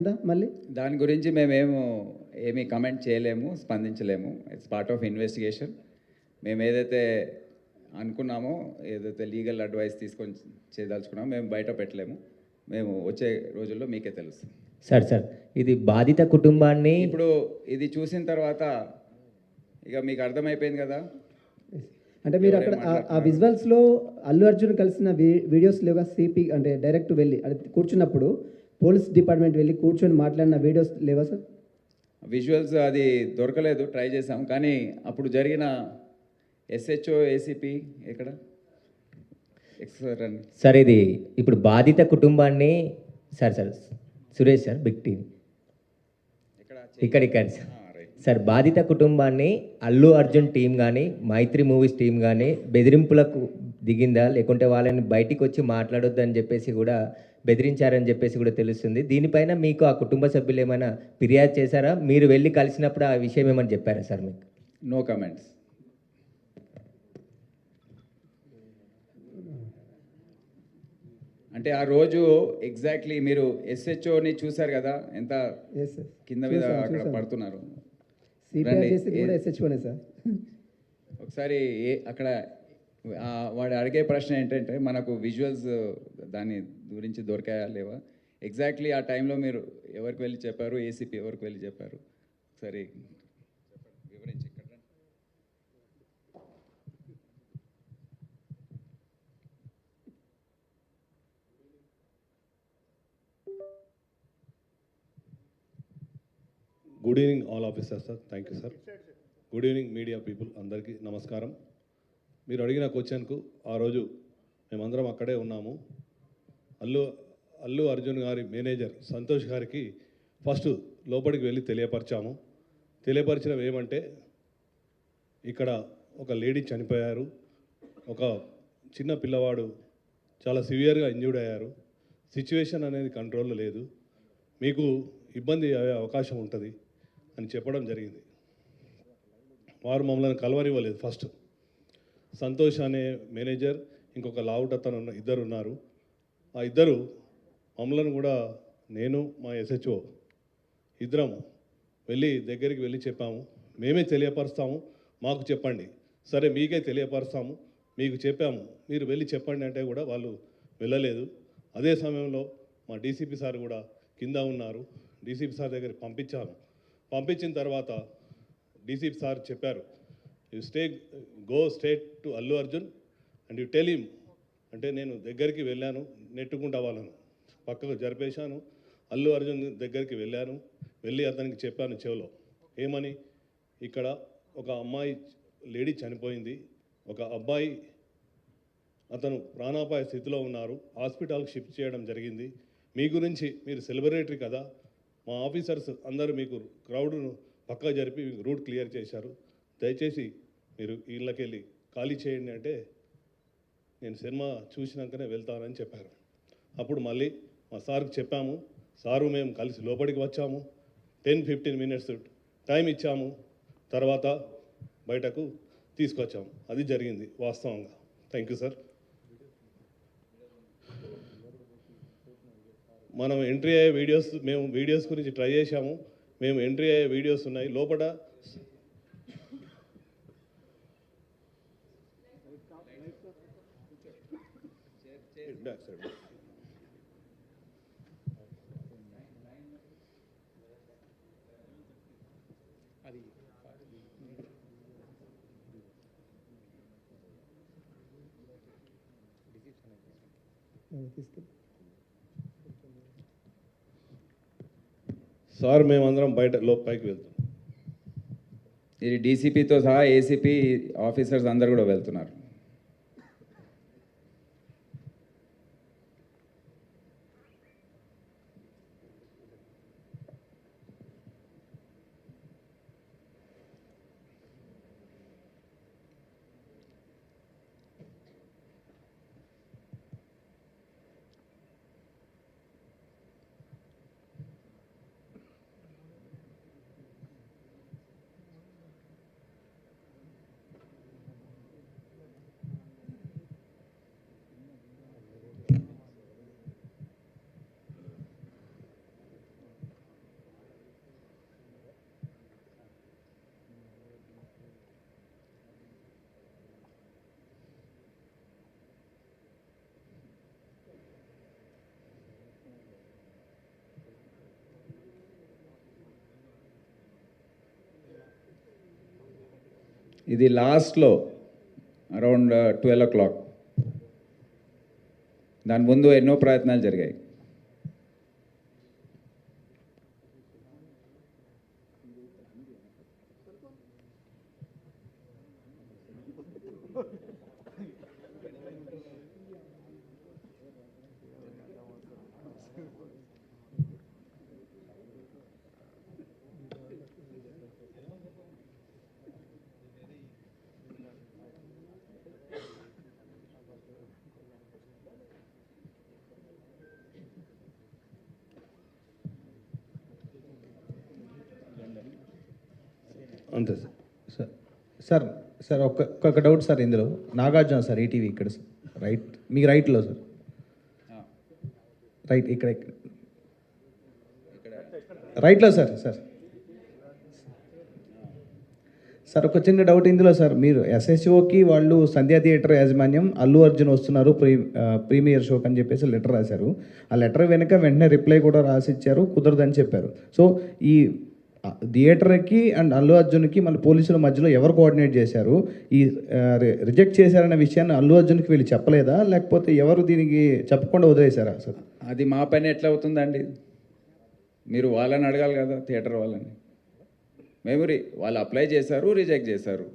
మళ్ళీ దాని గురించి మేమేమో ఏమీ కమెంట్ చేయలేము, స్పందించలేము. It's part of investigation. మేము ఏదైతే అనుకున్నామో, ఏదైతే లీగల్ అడ్వైస్ తీసుకొని చేయదలుచుకున్నామో మేము బయట పెట్టలేము. మేము వచ్చే రోజుల్లో మీకే తెలుస్తుంది. సార్ ఇది బాధిత కుటుంబాన్ని ఇప్పుడు ఇది చూసిన తర్వాత ఇక మీకు అర్థమైపోయింది కదా. అంటే మీరు అక్కడ ఆ విజువల్స్లో అల్లు అర్జున్ కలిసిన వీడియోస్ లేవా? సిపి అంటే డైరెక్ట్ వెళ్ళి అది కూర్చున్నప్పుడు పోలీస్ డిపార్ట్మెంట్ వెళ్ళి కూర్చొని మాట్లాడిన వీడియోస్ లేవా సార్? విజువల్స్ అది దొరకలేదు, ట్రై చేసాం. కానీ అప్పుడు జరిగిన ఎస్హెచ్ఓ ఏసీపీ ఎక్కడ సార్ ఇది ఇప్పుడు బాధిత కుటుంబాన్ని sir Suresh sir big TV ఇక్కడ సార్ బాధిత కుటుంబాన్ని అల్లు అర్జున్ టీం కానీ మైత్రి మూవీస్ టీం కానీ బెదిరింపులకు దిగిందా, లేకుంటే వాళ్ళని బయటికి వచ్చి మాట్లాడొద్దని చెప్పేసి కూడా బెదిరించారని చెప్పేసి కూడా తెలుస్తుంది. దీనిపైన మీకు ఆ కుటుంబ సభ్యులు ఏమైనా ఫిర్యాదు చేశారా? మీరు వెళ్ళి కలిసినప్పుడు ఆ విషయం ఏమని చెప్పారా సార్ మీకు? No comments. అంటే ఆ రోజు ఎగ్జాక్ట్లీ మీరు ఎస్హెచ్ఓని చూసారు కదా, ఎంత కింద మీద అక్కడ పడుతున్నారు. ఒకసారి అక్కడ వాడు అడిగే ప్రశ్న ఏంటంటే, మనకు విజువల్స్ దాని గురించి దొరికాయా లేవా, ఎగ్జాక్ట్లీ ఆ టైంలో మీరు ఎవరికి వెళ్ళి చెప్పారు, ఏసీపీ ఎవరికి వెళ్ళి చెప్పారు, ఒకసారి వివరించి. Good evening all officers sir. Thank you sir. Good evening media people, అందరికీ నమస్కారం. మీరు అడిగిన క్వశ్చన్కు ఆ రోజు మేమందరం అక్కడే ఉన్నాము. అల్లు అర్జున్ గారి మేనేజర్ సంతోష్ గారికి ఫస్ట్ లోపలికి వెళ్ళి తెలియపరిచాము. తెలియపరిచడం ఏమంటే, ఇక్కడ ఒక లేడీ చనిపోయారు, ఒక చిన్న పిల్లవాడు చాలా సివియర్గా ఇంజ్యూర్డ్ అయ్యారు, సిచ్యువేషన్ అనేది కంట్రోల్లో లేదు, మీకు ఇబ్బంది అయ్యే అవకాశం ఉంటుంది అని చెప్పడం జరిగింది. వారు మమ్మల్ని కలవనివ్వలేదు. ఫస్ట్ సంతోష్ అనే మేనేజర్, ఇంకొక లావుటతను ఇద్దరు ఉన్నారు. ఆ ఇద్దరు మమ్మల్ని కూడా, నేను మా ఎస్హెచ్ఓ ఇద్దరం దగ్గరికి వెళ్ళి చెప్పాము, మేమే తెలియపరుస్తాము, మాకు చెప్పండి. సరే మీకే తెలియపరుస్తాము, మీకు చెప్పాము, మీరు వెళ్ళి చెప్పండి అంటే కూడా వాళ్ళు వెళ్ళలేదు. అదే సమయంలో మా డీసీపీ సార్ కూడా కింద ఉన్నారు. డీసీపీ సార్ దగ్గరికి పంపించిన తర్వాత డీసీపీ సార్ చెప్పారు, you go straight to Allu Arjun and you tell him. అంటే నేను దగ్గరికి వెళ్ళాను, నెట్టుకుంటా వాళ్ళను పక్కకు జరిపేశాను. అల్లు అర్జున్ దగ్గరికి వెళ్ళి అతనికి చెప్పాను చెవిలో, ఏమని, ఇక్కడ ఒక అమ్మాయి లేడీ చనిపోయింది, ఒక అబ్బాయి అతను ప్రాణాపాయ స్థితిలో ఉన్నారు, హాస్పిటల్కి షిఫ్ట్ చేయడం జరిగింది. మీ గురించి, మీరు సెలబ్రిటీ కదా, మా ఆఫీసర్స్ అందరూ మీకు క్రౌడ్ను పక్కా జరిపి మీకు రూట్ క్లియర్ చేశారు, దయచేసి మీరు ఇళ్ళకి వెళ్ళి ఖాళీ చేయండి అంటే, నేను సినిమా చూసినాకనే వెళ్తానని చెప్పారు. అప్పుడు మళ్ళీ మా సార్కి చెప్పాము, సారు మేము కలిసి లోపలికి వచ్చాము, 10-15 minutes టైం ఇచ్చాము, తర్వాత బయటకు తీసుకొచ్చాము. అది జరిగింది వాస్తవంగా. Thank you sir. మనం ఎంట్రీ అయ్యే వీడియోస్ గురించి ట్రై చేశాము. మేము ఎంట్రీ అయ్యే వీడియోస్ ఉన్నాయి లోపల. సార్ మేమందరం పైకి వెళ్తాం. ఇది డీసీపీతో సహా ఏసీపీ ఆఫీసర్స్ అందరు కూడా వెళ్తున్నారు. ఇది లాస్ట్లో అరౌండ్ 12 o'clock. దాని ముందు ఎన్నో ప్రయత్నాలు జరిగాయి. అంతే సార్. సార్ సార్ సార్ ఒక్క డౌట్ సార్ ఇందులో. నాగార్జున సార్ ఈటీవీ ఇక్కడ సార్, రైట్ మీకు రైట్లో సార్, రైట్ ఇక్కడ రైట్లో సార్. సార్ సార్ ఒక చిన్న డౌట్ ఇందులో సార్, మీరు ఎస్ఎస్ఓకి వాళ్ళు సంధ్యా థియేటర్ యాజమాన్యం అల్లు అర్జున్ వస్తున్నారు ప్రీమియర్ షోకి అని చెప్పేసి లెటర్ రాశారు. ఆ లెటర్ వెనుక వెంటనే రిప్లై కూడా రాసిచ్చారు, కుదరదని చెప్పారు. సో ఈ థియేటర్కి అండ్ అల్లు అర్జున్కి మళ్ళీ పోలీసుల మధ్యలో ఎవరు కోఆర్డినేట్ చేశారు? ఈ రిజెక్ట్ చేశారనే విషయాన్ని అల్లు అర్జున్కి వీళ్ళు చెప్పలేదా, లేకపోతే ఎవరు దీనికి చెప్పకుండా వదిలేశారా సార్? అది మా పని ఎట్లా అవుతుందండి? మీరు వాళ్ళని అడగాలి కదా, థియేటర్ వాళ్ళని. వాళ్ళు అప్లై చేశారు, రిజెక్ట్ చేశారు.